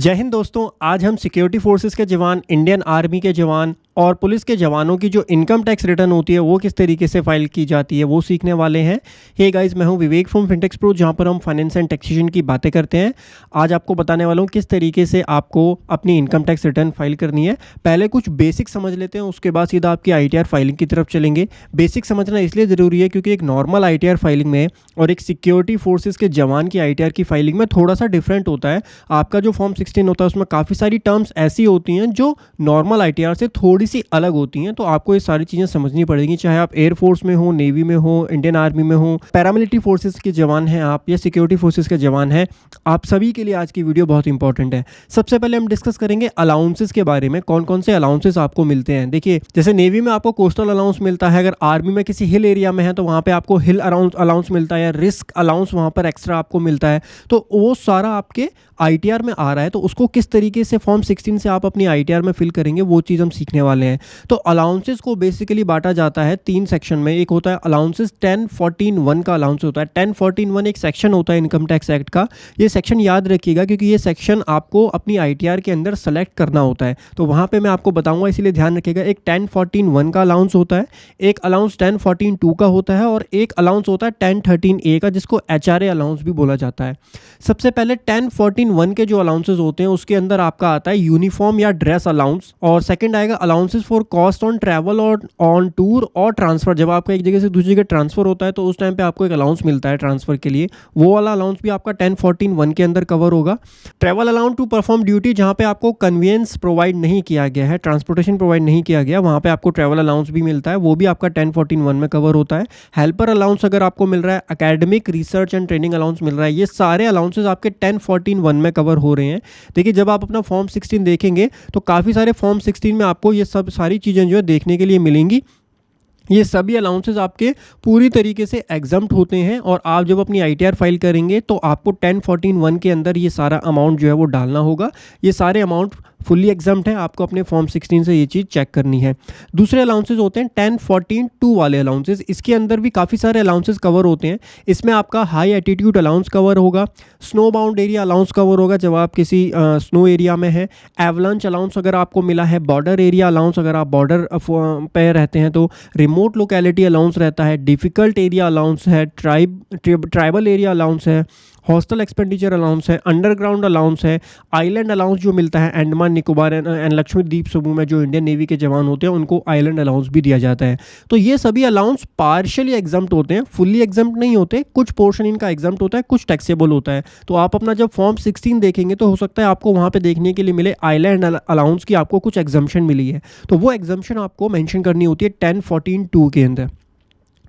जय हिंद दोस्तों। आज हम सिक्योरिटी फोर्सेस के जवान, इंडियन आर्मी के जवान और पुलिस के जवानों की जो इनकम टैक्स रिटर्न होती है वो किस तरीके से फाइल की जाती है वो सीखने वाले हैं। हे गाइस, मैं हूं विवेक फ्रॉम फिनटेक्स प्रो, जहां पर हम फाइनेंस एंड टैक्सेशन की बातें करते हैं। आज आपको बताने वाला हूं किस तरीके से आपको अपनी इनकम टैक्स रिटर्न फाइल करनी है। पहले कुछ बेसिक समझ लेते हैं, उसके बाद सीधा आपकी ITR फाइलिंग की तरफ चलेंगे। बेसिक समझना इसलिए ज़रूरी है क्योंकि एक नॉर्मल ITR फाइलिंग में और एक सिक्योरिटी फोर्सेस के जवान की ITR की फाइलिंग में थोड़ा सा डिफरेंट होता है। आपका जो फॉर्म 16 होता है उसमें काफ़ी सारी टर्म्स ऐसी होती हैं जो नॉर्मल ITR से थोड़ी सी अलग होती हैं, तो आपको ये सारी चीज़ें समझनी पड़ेंगी। चाहे आप एयरफोर्स में हो, नेवी में हो, इंडियन आर्मी में हो, पैरामिलिट्री फोर्सेस के जवान हैं आप या सिक्योरिटी फोर्सेस के जवान हैं, आप सभी के लिए आज की वीडियो बहुत इंपॉर्टेंट है। सबसे पहले हम डिस्कस करेंगे अलाउंसेस के बारे में, कौन कौन से अलाउंसेस आपको मिलते हैं। देखिए, जैसे नेवी में आपको कोस्टल अलाउंस मिलता है, अगर आर्मी में किसी हिल एरिया में है तो वहाँ पे आपको हिल अलाउंस मिलता है, या रिस्क अलाउंस वहाँ पर एक्स्ट्रा आपको मिलता है। तो वो सारा आपके ITR में आ रहा है, तो उसको किस तरीके से फॉर्म 16 से आप अपनी ITR में फिल करेंगे वो चीज़ हम सीखने वाले हैं। तो अलाउंसेस को बेसिकली बांटा जाता है 3 सेक्शन में। एक होता है अलाउंसेस 1014(1) का अलाउंस होता है। 1014(1) एक सेक्शन होता है इनकम टैक्स एक्ट का। ये सेक्शन याद रखिएगा क्योंकि ये सेक्शन आपको अपनी ITR के अंदर सेलेक्ट करना होता है, तो वहाँ पे मैं आपको बताऊंगा, इसीलिए ध्यान रखिएगा। एक 1014(1) का अलाउंस होता है, एक अलाउंस 1014(2) का होता है, और एक अलाउंस होता है 1013A का, जिसको HRA अलाउंस भी बोला जाता है। सबसे पहले 1014(1) के जो अलाउंसेस होते हैं उसके अंदर आपका आता है यूनिफॉर्म या ड्रेस अलाउंस, और सेकंड आएगा allowances for cost on travel और ऑन टूर और ट्रांसफर। जब आपका एक जगह से दूसरी जगह ट्रांसफर होता है तो उस टाइम पे आपको एक अलाउंस मिलता है ट्रांसफर के लिए, वो वाला अलाउंस भी आपका 1014(1) के अंदर कवर होगा। Travel allowance to perform duty, जहाँ पे आपको कन्वीनियंस प्रोवाइड नहीं किया गया है, ट्रांसपोर्टेशन प्रोवाइड नहीं किया गया, वहाँ पे आपको ट्रैवल अलाउंस भी मिलता है, वो भी आपका 1014(1) में कवर होता है। हेल्पर अलाउंस अगर आपको मिल रहा है, academic research and training allowance मिल रहा है, ये सारे अलाउंसेस आपके 1014(1) में कवर हो रहे हैं। देखिए, जब आप अपना फॉर्म 16 देखेंगे तो काफ़ी सारे फॉर्म 16 में आपको ये सब सारी चीज़ें जो है देखने के लिए मिलेंगी। ये सभी अलाउंसेस आपके पूरी तरीके से एग्जम्प्ट होते हैं, और आप जब अपनी ITR फाइल करेंगे तो आपको 1014(1) के अंदर ये सारा अमाउंट जो है वो डालना होगा। ये सारे अमाउंट फुल्ली एग्जम्प्ट है, आपको अपने फॉर्म 16 से ये चीज़ चेक करनी है। दूसरे अलाउंसेस होते हैं 1014(2) वाले अलाउंसेस। इसके अंदर भी काफ़ी सारे अलाउंसेस कवर होते हैं। इसमें आपका हाई एटीट्यूड अलाउंस कवर होगा, snow bound area allowance cover होगा जब आप किसी स्नो एरिया में हैं, एवलांच अलाउंस अगर आपको मिला है, बॉर्डर एरिया अलाउंस अगर आप बॉर्डर पे रहते हैं तो, रिमोट लोकेलिटी अलाउंस रहता है, डिफ़िकल्ट एरिया अलाउंस है, ट्राइबल एरिया अलाउंस है, हॉस्टल एक्सपेंडिचर अलाउंस है, अंडरग्राउंड अलाउंस है, आइलैंड अलाउंस जो मिलता है अंडमान निकोबार एंड लक्षद्वीप समूह में जो इंडियन नेवी के जवान होते हैं उनको आइलैंड अलाउंस भी दिया जाता है। तो ये सभी अलाउंस पार्शियली एग्जम्प्ट होते हैं, फुल्ली एग्जम्प्ट नहीं होते, कुछ पोर्शन इनका एग्जम्प्ट होता है, कुछ टैक्सेबल होता है। तो आप अपना जब फॉर्म 16 देखेंगे तो हो सकता है आपको वहाँ पे देखने के लिए मिले आइलैंड अलाउंस की आपको कुछ एग्जम्पशन मिली है, तो वो एग्जम्पशन आपको मेंशन करनी होती है 1014(2) के अंदर।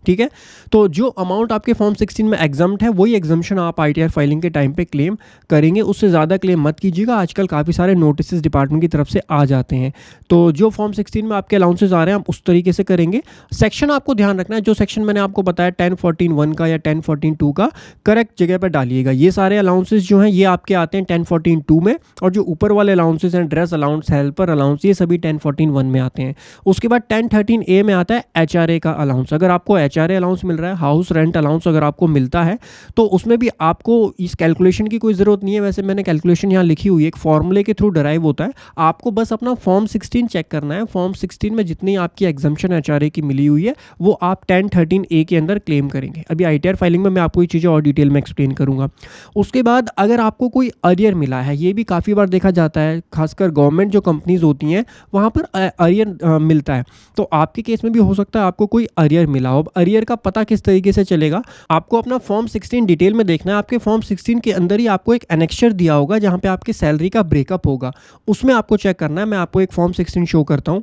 ठीक है, तो जो अमाउंट आपके फॉर्म 16 में एग्जम्प्ट है वही एग्जम्पशन आप ITR फाइलिंग के टाइम पे क्लेम करेंगे, उससे ज़्यादा क्लेम मत कीजिएगा। आजकल काफ़ी सारे नोटिस डिपार्टमेंट की तरफ से आ जाते हैं, तो जो फॉर्म 16 में आपके अलाउंसेस आ रहे हैं आप उस तरीके से करेंगे। सेक्शन आपको ध्यान रखना है, जो सेक्शन मैंने आपको बताया 1014(1) का या 1014(2) का, करेक्ट जगह पर डालिएगा। ये सारे अलाउंसेस जो हैं ये आपके आते हैं 1014(2) में, और जो ऊपर वाले अलाउंसेस हैं, ड्रेस अलाउंस, हेल्पर अलाउंस, ये सभी 1014(1) में आते हैं। उसके बाद 1013A में आता है HRA का अलाउंस। अगर आपको HRA अलाउंस मिल रहा है, हाउस रेंट अलाउंस अगर आपको मिलता है, तो उसमें भी आपको इस कैलकुलेशन की कोई ज़रूरत नहीं है। वैसे मैंने कैलकुलेशन यहाँ लिखी हुई है, एक फॉर्मूले के थ्रू डराइव होता है। आपको बस अपना फॉर्म 16 चेक करना है। फॉर्म 16 में जितनी आपकी एग्जम्पशन HRA की मिली हुई है वो आप 1013A के अंदर क्लेम करेंगे। अभी ITR फाइलिंग में मैं आपको ये चीज़ें और डिटेल में एक्सप्लेन करूँगा। उसके बाद अगर आपको कोई अरियर मिला है, ये भी काफ़ी बार देखा जाता है, खासकर गवर्नमेंट जो कंपनीज होती हैं वहाँ पर अरियर मिलता है, तो आपके केस में भी हो सकता है आपको कोई अरियर मिला हो। अब अरियर का पता किस तरीके से चलेगा, आपको अपना फॉर्म 16 डिटेल में देखना है। आपके फॉर्म 16 के अंदर ही आपको एक एनेक्सचर दिया होगा जहां पे आपकी सैलरी का ब्रेकअप होगा, उसमें आपको चेक करना है। मैं आपको एक फॉर्म 16 शो करता हूं।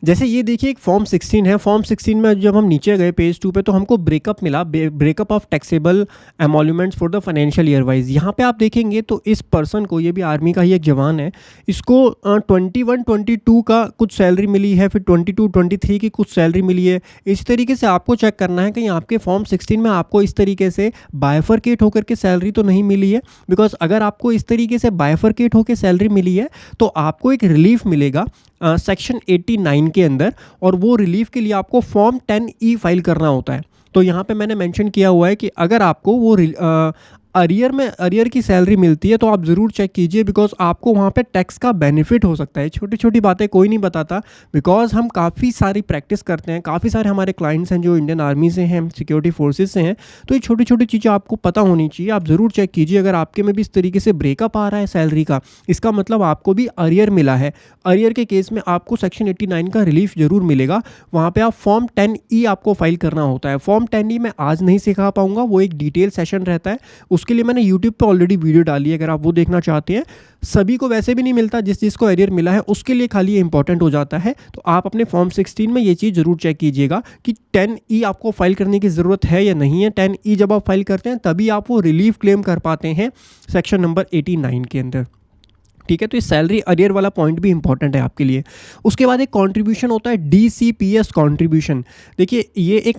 जैसे ये देखिए एक फॉर्म 16 है। फॉर्म 16 में जब हम नीचे गए पेज 2 पे तो हमको ब्रेकअप मिला, breakup of taxable emoluments for the financial year wise. यहाँ पे आप देखेंगे तो इस पर्सन को, ये भी आर्मी का ही एक जवान है, इसको 21-22 का कुछ सैलरी मिली है, फिर 22-23 की कुछ सैलरी मिली है। इस तरीके से आपको चेक करना है कि आपके फॉर्म 16 में आपको इस तरीके से बायफरकेट होकर के सैलरी तो नहीं मिली है, बिकॉज अगर आपको इस तरीके से बायफरकेट होकर सैलरी मिली है तो आपको एक रिलीफ मिलेगा सेक्शन 89 के अंदर, और वो रिलीफ के लिए आपको फॉर्म 10E फाइल करना होता है। तो यहाँ पे मैंने मेंशन किया हुआ है कि अगर आपको वो अरियर की सैलरी मिलती है तो आप ज़रूर चेक कीजिए, बिकॉज आपको वहाँ पे टैक्स का बेनिफिट हो सकता है। छोटी छोटी बातें कोई नहीं बताता, बिकॉज हम काफ़ी सारी प्रैक्टिस करते हैं, काफ़ी सारे हमारे क्लाइंट्स हैं जो इंडियन आर्मी से हैं, सिक्योरिटी फोर्सेज से हैं, तो ये छोटी छोटी चीज़ें आपको पता होनी चाहिए। आप ज़रूर चेक कीजिए। अगर आपके में भी इस तरीके से ब्रेकअप आ रहा है सैलरी का, इसका मतलब आपको भी अरियर मिला है। अरियर के केस में आपको सेक्शन 89 का रिलीफ जरूर मिलेगा। वहाँ पे आप फॉर्म 10E आपको फाइल करना होता है। फॉर्म 10E मैं आज नहीं सिखा पाऊंगा, वो एक डिटेल सेशन रहता है, उसके लिए मैंने यूट्यूब पे ऑलरेडी वीडियो डाली है, अगर आप वो देखना चाहते हैं। सभी को वैसे भी नहीं मिलता, जिस चीज़ को एरियर मिला है उसके लिए खाली इंपॉर्टेंट हो जाता है। तो आप अपने फॉर्म 16 में ये चीज़ जरूर चेक कीजिएगा कि 10E आपको फाइल करने की ज़रूरत है या नहीं है। 10E जब आप फाइल करते हैं तभी आप वो रिलीफ क्लेम कर पाते हैं सेक्शन नंबर 89 के अंदर। ठीक है, तो ये सैलरी अरियर वाला पॉइंट भी इंपॉर्टेंट है आपके लिए। उसके बाद एक कंट्रीब्यूशन होता है DCPS कंट्रीब्यूशन। देखिए ये एक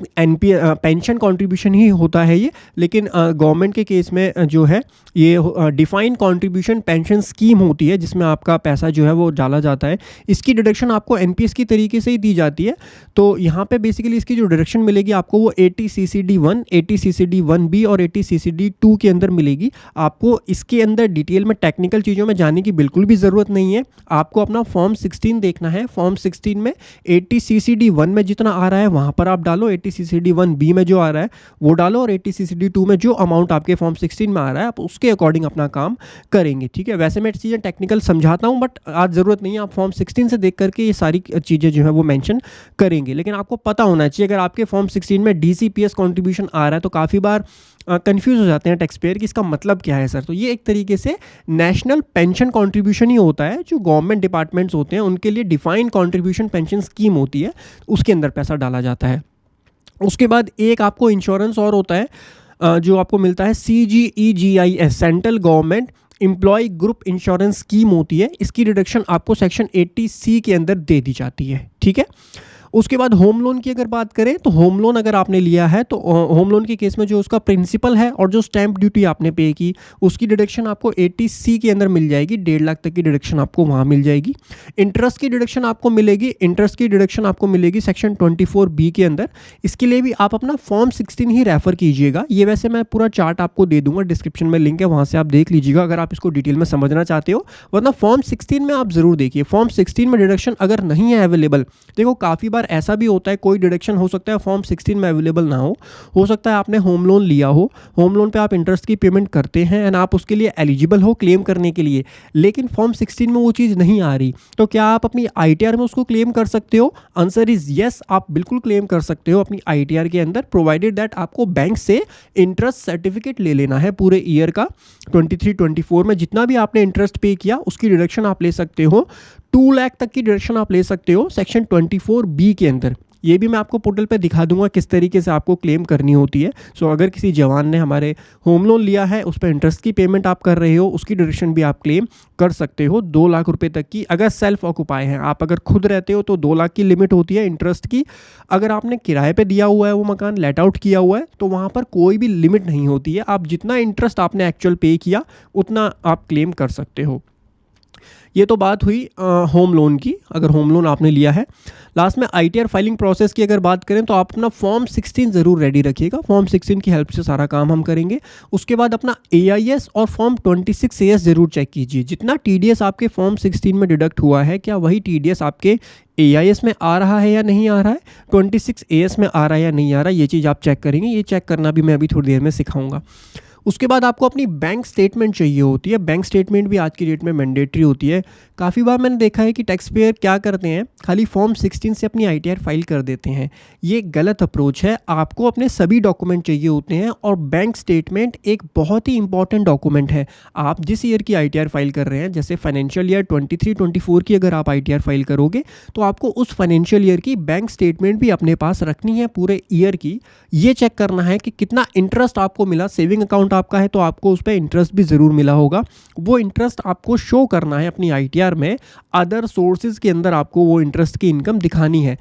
पेंशन कंट्रीब्यूशन ही होता है ये, लेकिन गवर्नमेंट के केस में जो है ये डिफाइंड कंट्रीब्यूशन पेंशन स्कीम होती है, जिसमें आपका पैसा जो है वो डाला जाता है। इसकी डिडक्शन आपको NPS की तरीके से ही दी जाती है। तो यहाँ पे बेसिकली इसकी जो डिडक्शन मिलेगी आपको वो 80 CCD 1, 80 CCD 1B और 80 CCD 2 के अंदर मिलेगी। आपको इसके अंदर डिटेल में टेक्निकल चीज़ों में जाने की बिल्कुल भी ज़रूरत नहीं है। आपको अपना फॉर्म 16 देखना है। फॉर्म 16 में 80 CCD 1 में जितना आ रहा है वहाँ पर आप डालो, 80 CCD 1B में जो आ रहा है वो डालो, और 80 CCD 2 में जो अमाउंट आपके फॉर्म 16 में आ रहा है आप उसके अकॉर्डिंग अपना काम करेंगे। ठीक है, वैसे मैं चीज़ें टेक्निकल समझाता हूँ, बट आज ज़रूरत नहीं है। आप फॉर्म 16 से देख करके ये सारी चीज़ें जो है वो मेंशन करेंगे, लेकिन आपको पता होना चाहिए। अगर आपके फॉर्म 16 में DCPS कंट्रीब्यूशन आ रहा है तो काफ़ी बार कंफ्यूज हो जाते हैं टैक्स पेयर कि इसका मतलब क्या है सर। तो ये एक तरीके से नेशनल पेंशन कंट्रीब्यूशन ही होता है, जो गवर्नमेंट डिपार्टमेंट्स होते हैं उनके लिए डिफाइंड कंट्रीब्यूशन पेंशन स्कीम होती है, उसके अंदर पैसा डाला जाता है। उसके बाद एक आपको इंश्योरेंस और होता है जो आपको मिलता है CGEGIS, central government employ group insurance scheme होती है। इसकी डिडक्शन आपको सेक्शन 80C के अंदर दे दी जाती है। ठीक है, उसके बाद होम लोन की अगर बात करें तो होम लोन अगर आपने लिया है तो होम लोन के केस में जो उसका प्रिंसिपल है और जो स्टैंप ड्यूटी आपने पे की उसकी डिडक्शन आपको 80C के अंदर मिल जाएगी। 1.5 लाख तक की डिडक्शन आपको वहाँ मिल जाएगी। इंटरेस्ट की डिडक्शन आपको मिलेगी, इंटरेस्ट की डिडक्शन आपको मिलेगी सेक्शन 24B के अंदर। इसके लिए भी आप अपना फॉर्म 16 ही रेफर कीजिएगा। ये वैसे मैं पूरा चार्ट आपको दे दूंगा, डिस्क्रिप्शन में लिंक है, वहाँ से आप देख लीजिएगा अगर आप इसको डिटेल में समझना चाहते हो, वरना फॉर्म 16 में आप जरूर देखिए। फॉर्म 16 में डिडक्शन अगर नहीं है अवेलेबल, देखो काफ़ी बार ऐसा भी होता है कोई डिडक्शन हो सकता है फॉर्म 16 में अवेलेबल ना हो सकता है आपने होम लोन लिया हो, होम लोन पे आप इंटरेस्ट की पेमेंट करते हैं एंड आप उसके लिए एलिजिबल हो क्लेम करने के लिए, लेकिन फॉर्म 16 में वो चीज़ नहीं आ रही, तो क्या आप अपनी ITR में उसको क्लेम कर सकते हो? आंसर इज यस, आप बिल्कुल क्लेम कर सकते हो अपनी ITR के अंदर, प्रोवाइडेड दैट आपको बैंक से इंटरेस्ट सर्टिफिकेट ले लेना है पूरे ईयर का। 23-24 में जितना भी आपने इंटरेस्ट पे किया उसकी डिडक्शन आप ले सकते हो। 2 लाख तक की डिडक्शन आप ले सकते हो सेक्शन 24B के अंदर। ये भी मैं आपको पोर्टल पे दिखा दूंगा किस तरीके से आपको क्लेम करनी होती है। सो अगर किसी जवान ने हमारे होम लोन लिया है, उस पर इंटरेस्ट की पेमेंट आप कर रहे हो, उसकी डिडक्शन भी आप क्लेम कर सकते हो 2 लाख रुपए तक की। अगर सेल्फ ऑक्युपाई हैं आप, अगर खुद रहते हो तो 2 लाख की लिमिट होती है इंटरेस्ट की। अगर आपने किराए पे दिया हुआ है वो मकान, लेट आउट किया हुआ है, तो वहाँ पर कोई भी लिमिट नहीं होती है। आप जितना इंटरेस्ट आपने एक्चुअल पे किया उतना आप क्लेम कर सकते हो। ये तो बात हुई होम लोन की, अगर होम लोन आपने लिया है। लास्ट में ITR फाइलिंग प्रोसेस की अगर बात करें तो आप अपना फॉर्म 16 ज़रूर रेडी रखिएगा। फॉर्म 16 की हेल्प से सारा काम हम करेंगे। उसके बाद अपना AIS और फॉर्म 26AS ज़रूर चेक कीजिए। जितना TDS आपके फॉर्म 16 में डिडक्ट हुआ है, क्या वही TDS आपके AIS में आ रहा है या नहीं आ रहा है, 26AS में आ रहा है या नहीं आ रहा है, ये चीज़ आप चेक करेंगे। ये चेक करना भी मैं अभी थोड़ी देर में सिखाऊंगा। उसके बाद आपको अपनी बैंक स्टेटमेंट चाहिए होती है। बैंक स्टेटमेंट भी आज की डेट में मैंडेटरी होती है। काफ़ी बार मैंने देखा है कि टैक्स पेयर क्या करते हैं, खाली फॉर्म 16 से अपनी ITR फाइल कर देते हैं। ये गलत अप्रोच है। आपको अपने सभी डॉक्यूमेंट चाहिए होते हैं और बैंक स्टेटमेंट एक बहुत ही इंपॉर्टेंट डॉक्यूमेंट है। आप जिस ईयर की ITR फाइल कर रहे हैं, जैसे फाइनेंशियल ईयर 23-24 की अगर आप ITR फाइल करोगे तो आपको उस फाइनेंशियल ईयर की बैंक स्टेटमेंट भी अपने पास रखनी है पूरे ईयर की। ये चेक करना है कि कितना इंटरेस्ट आपको मिला। सेविंग अकाउंट आपका है तो आपको उस पर इंटरेस्ट भी ज़रूर मिला होगा, वो इंटरेस्ट आपको शो करना है अपनी ITR में। अदर सोर्सेज के अंदर आपको वो इंटरेस्ट की इनकम दिखानी है।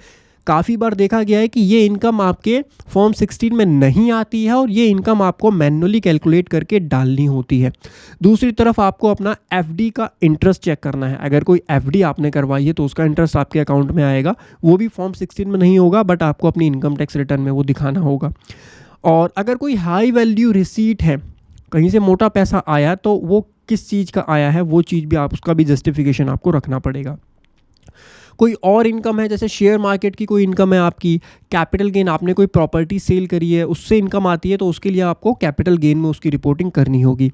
काफ़ी बार देखा गया है कि ये इनकम आपके फॉर्म 16 में नहीं आती है और ये इनकम आपको मैन्युअली कैलकुलेट करके डालनी होती है। दूसरी तरफ आपको अपना FD का इंटरेस्ट चेक करना है। अगर कोई FD आपने करवाई है तो उसका इंटरेस्ट आपके अकाउंट में आएगा, वो भी फॉर्म 16 में नहीं होगा, बट आपको अपनी इनकम टैक्स रिटर्न में वो दिखाना होगा। और अगर कोई हाई वैल्यू रिसीट है, कहीं से मोटा पैसा आया तो वो किस चीज़ का आया है, वो चीज़ भी आप, उसका भी जस्टिफिकेशन आपको रखना पड़ेगा। कोई और इनकम है, जैसे शेयर मार्केट की कोई इनकम है आपकी, कैपिटल गेन, आपने कोई प्रॉपर्टी सेल करी है उससे इनकम आती है, तो उसके लिए आपको कैपिटल गेन में उसकी रिपोर्टिंग करनी होगी।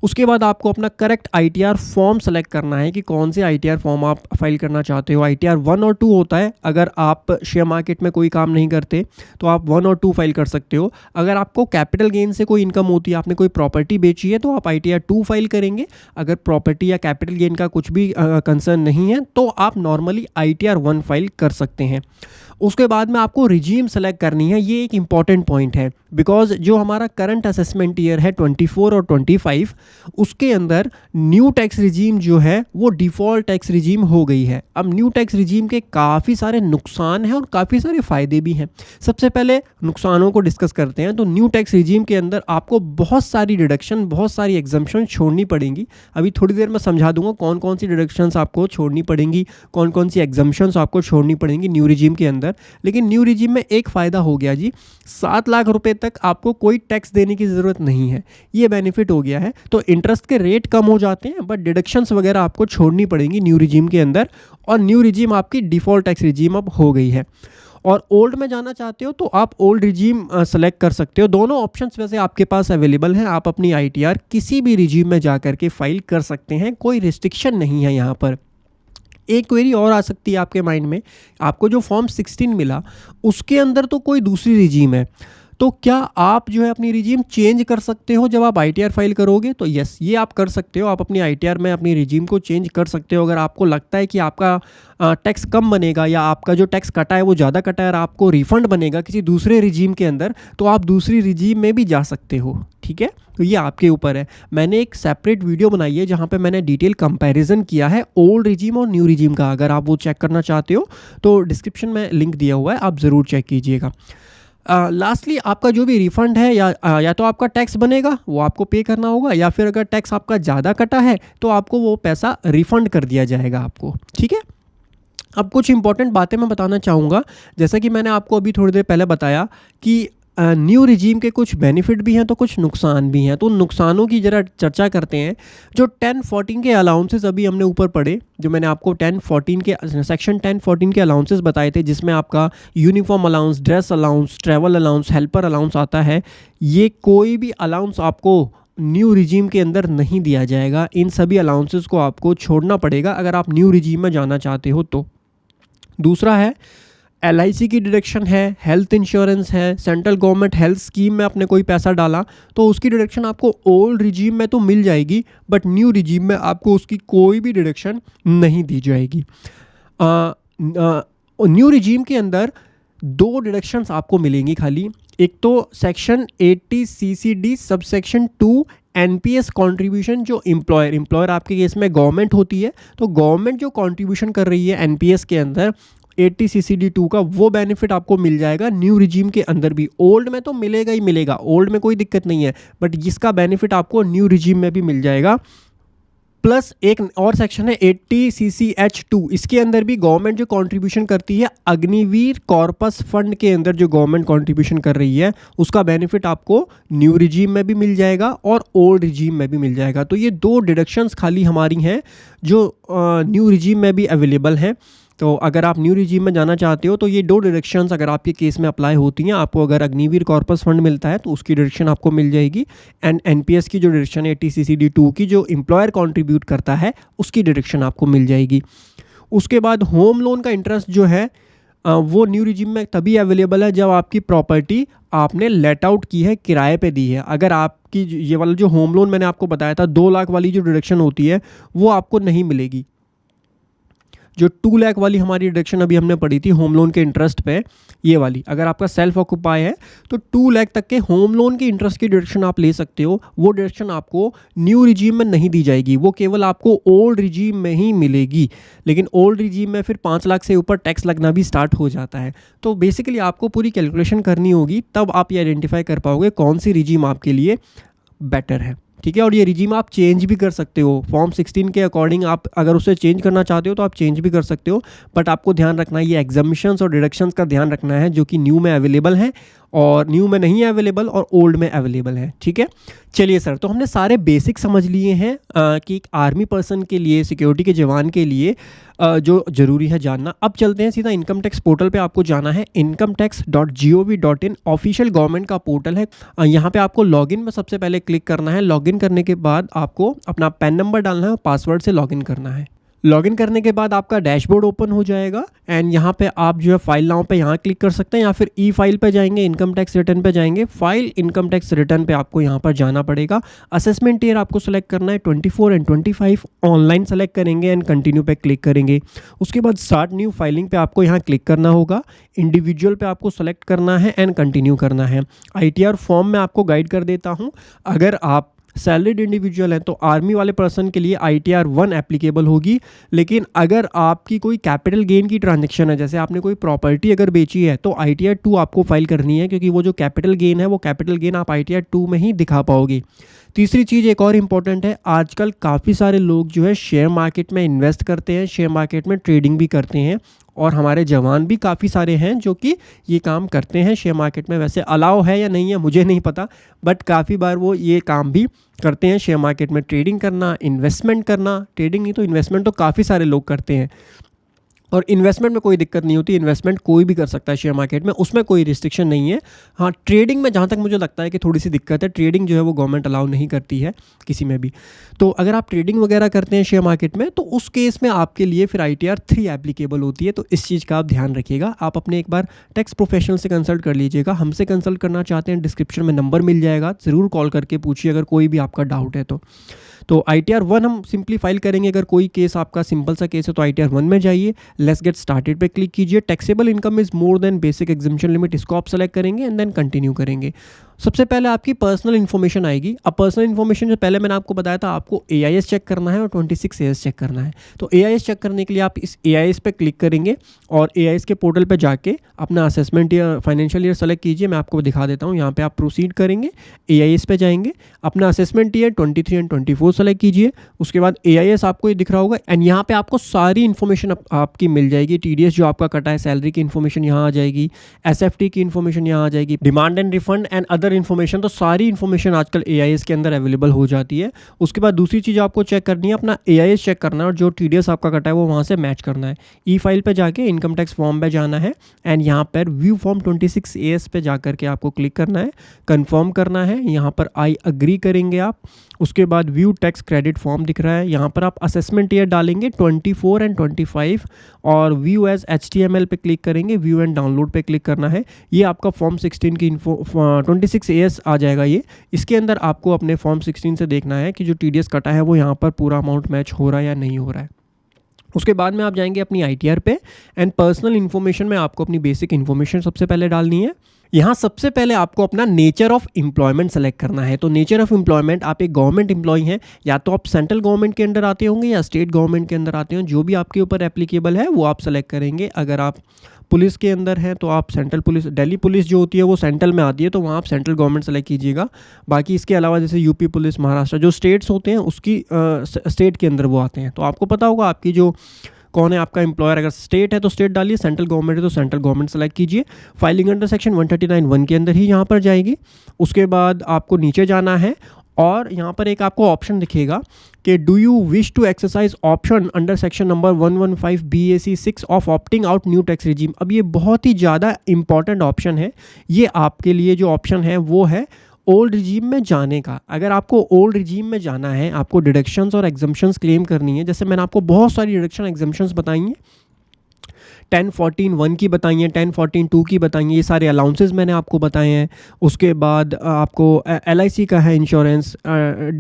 उसके बाद आपको अपना करेक्ट आईटीआर फॉर्म सेलेक्ट करना है कि कौन से आईटीआर फॉर्म आप फाइल करना चाहते हो। आईटीआर 1 और 2 होता है, अगर आप शेयर मार्केट में कोई काम नहीं करते तो आप 1 और 2 फाइल कर सकते हो। अगर आपको कैपिटल गेन से कोई इनकम होती है, आपने कोई प्रॉपर्टी बेची है, तो आप आईटीआर 2 फाइल करेंगे। अगर प्रॉपर्टी या कैपिटल गेन का कुछ भी कंसर्न नहीं है तो आप नॉर्मली आईटीआर 1 फाइल कर सकते हैं। उसके बाद में आपको रिजीम सेलेक्ट करनी है। ये एक इंपॉर्टेंट पॉइंट है, बिकॉज जो हमारा करंट असेसमेंट ईयर है 24 और 25, उसके अंदर न्यू टैक्स रिजीम जो है वो डिफ़ॉल्ट टैक्स रिजीम हो गई है। अब न्यू टैक्स रिजीम के काफ़ी सारे नुकसान हैं और काफ़ी सारे फ़ायदे भी हैं। सबसे पहले नुकसानों को डिस्कस करते हैं। तो न्यू टैक्स रिजीम के अंदर आपको बहुत सारी डिडक्शन, बहुत सारी एग्जम्पशन छोड़नी पड़ेंगी। अभी थोड़ी देर में समझा दूंगा कौन कौन सी डिडक्शंस आपको छोड़नी पड़ेंगी, कौन कौन सी एग्जम्पशंस आपको छोड़नी पड़ेंगी न्यू रिजीम के अंदर। लेकिन न्यू रिजीम में एक फ़ायदा हो गया जी, 7 लाख रुपए तक आपको कोई टैक्स देने की ज़रूरत नहीं है। ये बेनिफिट हो गया है। तो इंटरेस्ट के रेट कम हो जाते हैं, बट डिडक्शंस वगैरह आपको छोड़नी पड़ेंगी न्यू रिजीम के अंदर। और न्यू रिजीम आपकी डिफ़ॉल्ट टैक्स रिजीम अब हो गई है। और ओल्ड में जाना चाहते हो तो आप ओल्ड रिजीम सेलेक्ट कर सकते हो। दोनों ऑप्शंस वैसे आपके पास अवेलेबल हैं। आप अपनी आईटीआर किसी भी रिजीम में जा कर के फाइल कर सकते हैं, कोई रिस्ट्रिक्शन नहीं है यहाँ पर। एक क्वेरी और आ सकती है आपके माइंड में, आपको जो फॉर्म 16 मिला उसके अंदर तो कोई दूसरी रिजीम है, तो क्या आप जो है अपनी रिजीम चेंज कर सकते हो जब आप आईटीआर फाइल करोगे? तो यस, ये आप कर सकते हो। आप अपनी आईटीआर में अपनी रिजीम को चेंज कर सकते हो। अगर आपको लगता है कि आपका टैक्स कम बनेगा या आपका जो टैक्स कटा है वो ज़्यादा कटा है और आपको रिफंड बनेगा किसी दूसरे रिजीम के अंदर, तो आप दूसरी रिजीम में भी जा सकते हो। ठीक है, तो ये आपके ऊपर है। मैंने एक सेपरेट वीडियो बनाई है जहाँ पे मैंने डिटेल कंपैरिजन किया है ओल्ड रिजीम और न्यू रिजीम का। अगर आप वो चेक करना चाहते हो तो डिस्क्रिप्शन में लिंक दिया हुआ है, आप ज़रूर चेक कीजिएगा। लास्टली आपका जो भी रिफ़ंड है या तो आपका टैक्स बनेगा वो आपको पे करना होगा, या फिर अगर टैक्स आपका ज़्यादा कटा है तो आपको वो पैसा रिफ़ंड कर दिया जाएगा आपको। ठीक है, अब कुछ इंपॉर्टेंट बातें मैं बताना चाहूँगा। जैसा कि मैंने आपको अभी थोड़ी देर पहले बताया कि न्यू रिजीम के कुछ बेनिफिट भी हैं तो कुछ नुकसान भी हैं। तो नुकसानों की ज़रा चर्चा करते हैं। जो 10-14 के अलाउंसेस अभी हमने ऊपर पढ़े, जो मैंने आपको 10-14 के सेक्शन 10-14 के अलाउंसेस बताए थे, जिसमें आपका uniform allowance, dress allowance, travel allowance, helper allowance आता है। ये कोई भी अलाउंस आपको न्यू रिजीम के अंदर नहीं दिया जाएगा। इन सभी अलाउंसेस को आपको छोड़ना पड़ेगा अगर आप न्यू रिजीम में जाना चाहते हो तो। दूसरा है एलआईसी की डिडक्शन है, हेल्थ इंश्योरेंस है, सेंट्रल गवर्नमेंट हेल्थ स्कीम में आपने कोई पैसा डाला तो उसकी डिडक्शन आपको ओल्ड रिजीम में तो मिल जाएगी, बट न्यू रिजीम में आपको उसकी कोई भी डिडक्शन नहीं दी जाएगी। न्यू रिजीम के अंदर 2 डिडक्शंस आपको मिलेंगी खाली। एक तो section 80 CCD sub section 2 NPS contribution, जो एम्प्लॉयर आपके केस में गवर्नमेंट होती है, तो गवर्नमेंट जो कंट्रीब्यूशन कर रही है एनपीएस के अंदर 80 CCD 2 का, वो बेनिफिट आपको मिल जाएगा न्यू रिजीम के अंदर भी। ओल्ड में तो मिलेगा ही मिलेगा, ओल्ड में कोई दिक्कत नहीं है, बट जिसका बेनिफिट आपको न्यू रिजीम में भी मिल जाएगा। प्लस एक और सेक्शन है 80 CCH 2, इसके अंदर भी गवर्नमेंट जो कंट्रीब्यूशन करती है अग्निवीर कॉर्पस फंड के अंदर, जो गवर्नमेंट कंट्रीब्यूशन कर रही है उसका बेनिफिट आपको न्यू रिजीम में भी मिल जाएगा और ओल्ड रिजीम में भी मिल जाएगा। तो ये 2 डिडक्शंस खाली हमारी हैं जो न्यू रिजीम में भी अवेलेबल हैं। तो अगर आप न्यू रिजीम में जाना चाहते हो तो ये 2 डिडक्शंस अगर आपके केस में अप्लाई होती हैं, आपको अगर अग्निवीर कॉर्पस फंड मिलता है तो उसकी डिडक्शन आपको मिल जाएगी, एंड एनपीएस की जो डिडक्शन है 80 CCD 2 की, जो एम्प्लॉयर कंट्रीब्यूट करता है उसकी डिडक्शन आपको मिल जाएगी। उसके बाद होम लोन का इंटरेस्ट जो है वो न्यू रिजीम में तभी अवेलेबल है जब आपकी प्रॉपर्टी आपने लेट आउट की है, किराए पे दी है। अगर आपकी ये वाला जो होम लोन मैंने आपको बताया था 2 लाख वाली जो डिडक्शन होती है वो आपको नहीं मिलेगी। जो 2 लाख वाली हमारी डिडक्शन अभी हमने पढ़ी थी होम लोन के इंटरेस्ट पे, ये वाली, अगर आपका सेल्फ ऑक्यूपाई है तो 2 लाख तक के होम लोन की इंटरेस्ट की डिडक्शन आप ले सकते हो। वो डिडक्शन आपको न्यू रिजीम में नहीं दी जाएगी, वो केवल आपको ओल्ड रिजीम में ही मिलेगी। लेकिन ओल्ड रिजीम में फिर 5 लाख से ऊपर टैक्स लगना भी स्टार्ट हो जाता है। तो बेसिकली आपको पूरी कैलकुलेशन करनी होगी, तब आप ये आइडेंटिफाई कर पाओगे कौन सी रिजीम आपके लिए बेटर है। ठीक है, और ये रिजीम आप चेंज भी कर सकते हो फॉर्म 16 के अकॉर्डिंग। आप अगर उसे चेंज करना चाहते हो तो आप चेंज भी कर सकते हो, बट आपको ध्यान रखना है ये एग्जम्पशंस और डिडक्शंस का ध्यान रखना है जो कि न्यू में अवेलेबल हैं और न्यू में नहीं है अवेलेबल और ओल्ड में अवेलेबल है। ठीक है, चलिए सर, तो हमने सारे बेसिक समझ लिए हैं कि एक आर्मी पर्सन के लिए, सिक्योरिटी के जवान के लिए जो ज़रूरी है जानना। अब चलते हैं सीधा इनकम टैक्स पोर्टल पे। आपको जाना है incometax.gov.in, ऑफिशियल गवर्नमेंट का पोर्टल है। यहाँ पे आपको लॉगिन में सबसे पहले क्लिक करना है। लॉगिन करने के बाद आपको अपना पैन नंबर डालना है और पासवर्ड से लॉगिन करना है। लॉगिन करने के बाद आपका डैशबोर्ड ओपन हो जाएगा एंड यहाँ पे आप जो है फाइल नाउ पे यहाँ क्लिक कर सकते हैं या फिर ई फाइल पे जाएंगे, इनकम टैक्स रिटर्न पे जाएंगे। फाइल इनकम टैक्स रिटर्न पे आपको यहाँ पर जाना पड़ेगा। असेसमेंट ईयर आपको सेलेक्ट करना है 24 एंड 25। ऑनलाइन सेलेक्ट करेंगे एंड कंटिन्यू पे क्लिक करेंगे। उसके बाद स्टार्ट न्यू फाइलिंग पे आपको यहाँ क्लिक करना होगा। इंडिविजुअल पे आपको सेलेक्ट करना है एंड कंटिन्यू करना है। ITR फॉर्म में आपको गाइड कर देता हूँ। अगर आप सैलरीड इंडिविजुअल है तो आर्मी वाले पर्सन के लिए ITR 1 एप्लीकेबल होगी, लेकिन अगर आपकी कोई कैपिटल गेन की ट्रांजैक्शन है, जैसे आपने कोई प्रॉपर्टी अगर बेची है, तो ITR 2 आपको फाइल करनी है, क्योंकि वो जो कैपिटल गेन है वो कैपिटल गेन आप ITR 2 में ही दिखा पाओगे। तीसरी चीज़ एक और इम्पॉर्टेंट है, आजकल काफ़ी सारे लोग जो है शेयर मार्केट में इन्वेस्ट करते हैं, शेयर मार्केट में ट्रेडिंग भी करते हैं, और हमारे जवान भी काफ़ी सारे हैं जो कि ये काम करते हैं शेयर मार्केट में। वैसे अलाउ है या नहीं है मुझे नहीं पता, बट काफ़ी बार वो ये काम भी करते हैं, शेयर मार्केट में ट्रेडिंग करना, इन्वेस्टमेंट करना। ट्रेडिंग नहीं तो इन्वेस्टमेंट तो काफ़ी सारे लोग करते हैं, और इन्वेस्टमेंट में कोई दिक्कत नहीं होती। इन्वेस्टमेंट कोई भी कर सकता है शेयर मार्केट में, उसमें कोई रिस्ट्रिक्शन नहीं है। हाँ, ट्रेडिंग में जहाँ तक मुझे लगता है कि थोड़ी सी दिक्कत है। ट्रेडिंग जो है वो गवर्नमेंट अलाउ नहीं करती है किसी में भी। तो अगर आप ट्रेडिंग वगैरह करते हैं शेयर मार्केट में, तो उस केस में आपके लिए फिर ITR 3 एप्लीकेबल होती है। तो इस चीज़ का आप ध्यान रखिएगा। आप अपने एक बार टैक्स प्रोफेशनल से कंसल्ट कर लीजिएगा। हमसे कंसल्ट करना चाहते हैं, डिस्क्रिप्शन में नंबर मिल जाएगा, ज़रूर कॉल करके पूछिए अगर कोई भी आपका डाउट है तो ITR 1 हम सिंपली फाइल करेंगे। अगर कोई केस आपका सिंपल सा केस है तो ITR 1 में जाइए, लेट्स गेट स्टार्टेड पे क्लिक कीजिए। Taxable income is more than basic exemption limit, इसको आप सेलेक्ट करेंगे एंड देन कंटिन्यू करेंगे। सबसे पहले आपकी पर्सनल इन्फॉर्मेशन आएगी। अब पर्सनल इन्फॉर्मेशन से पहले मैंने आपको बताया था आपको AIS चेक करना है और 26 AS चेक करना है। तो AIS चेक करने के लिए आप इस AIS पे क्लिक करेंगे और AIS के पोर्टल पे जाके अपना assessment year, financial year select कीजिए। मैं आपको दिखा देता हूँ। यहाँ पे आप प्रोसीड करेंगे, AIS पे जाएंगे, अपना असेसमेंट ईयर 23 एंड 24 सेलेक्ट कीजिए। उसके बाद AIS आपको ये दिख रहा होगा एंड यहाँ पे आपको सारी इन्फॉर्मेशन आपकी मिल जाएगी। TDS जो आपका कटा है, सैलरी की इन्फॉर्मेशन यहाँ आ जाएगी, SFT की इन्फॉर्मेशन यहाँ आ जाएगी, demand and refund and other information. तो सारी इन्फॉर्मेशन आजकल AIS के अंदर अवेलेबल हो जाती है। उसके बाद दूसरी चीज़ आपको चेक करनी है, अपना AIS चेक करना है और जो TDS आपका कटा है वो वहाँ से मैच करना है। ई फाइल पे जाके इनकम टैक्स फॉर्म पे जाना है एंड यहाँ पर व्यू फॉर्म 26 AS पे जा करके आपको क्लिक करना है, कंफर्म करना है। यहाँ पर आई अग्री करेंगे आप। उसके बाद व्यू टैक्स क्रेडिट फॉर्म दिख रहा है, यहाँ पर आप असेसमेंट ईयर डालेंगे 24 एंड 25 और व्यू एज HTML पे क्लिक करेंगे, व्यू एंड डाउनलोड पे क्लिक करना है। ये आपका फॉर्म 16 की 26 AS आ जाएगा ये। इसके अंदर आपको अपने फॉर्म 16 से देखना है कि जो TDS कटा है वो यहाँ पर पूरा अमाउंट मैच हो रहा है या नहीं हो रहा है। उसके बाद में आप जाएंगे अपनी ITR पे एंड पर्सनल इन्फॉर्मेशन में आपको अपनी बेसिक इन्फॉर्मेशन सबसे पहले डालनी है। यहाँ सबसे पहले आपको अपना नेचर ऑफ एम्प्लॉयमेंट सेलेक्ट करना है। तो नेचर ऑफ एम्प्लॉयमेंट, आप एक गवर्नमेंट एम्प्लॉय हैं, या तो आप सेंट्रल गवर्नमेंट के अंदर आते होंगे या स्टेट गवर्नमेंट के अंदर आते हों, जो भी आपके ऊपर एप्लीकेबल है वो आप सेलेक्ट करेंगे। अगर आप पुलिस के अंदर हैं तो आप सेंट्रल पुलिस, दिल्ली पुलिस जो होती है वो सेंट्रल में आती है, तो वहाँ आप सेंट्रल गवर्नमेंट सेलेक्ट कीजिएगा। बाकी इसके अलावा जैसे यूपी पुलिस, महाराष्ट्र जो स्टेट्स होते हैं उसकी स्टेट के अंदर वो आते हैं। तो आपको पता होगा आपकी जो कौन है आपका एम्प्लॉयर। अगर स्टेट है तो स्टेट डालिए, सेंट्रल गवर्नमेंट है तो सेंट्रल गवर्नमेंट सेलेक्ट कीजिए। फाइलिंग अंडर सेक्शन 139(1) के अंदर ही यहाँ पर जाएगी। उसके बाद आपको नीचे जाना है और यहाँ पर एक आपको ऑप्शन दिखेगा कि do you wish to exercise option under section number 115 BAC 6 of opting out new tax regime. अब ये बहुत ही ज़्यादा इंपॉर्टेंट ऑप्शन है। ये आपके लिए जो ऑप्शन है वो है ओल्ड रिजीम में जाने का। अगर आपको ओल्ड रिजीम में जाना है, आपको डिडक्शंस और एग्जम्पशंस क्लेम करनी है, जैसे मैंने आपको बहुत सारी डिडक्शन एग्जम्पशंस बताई हैं, 1014(1) की बताई हैं, 1014(2) की बताई हैं, ये सारे अलाउंसेस मैंने आपको बताए हैं। उसके बाद आपको LIC का है इंश्योरेंस,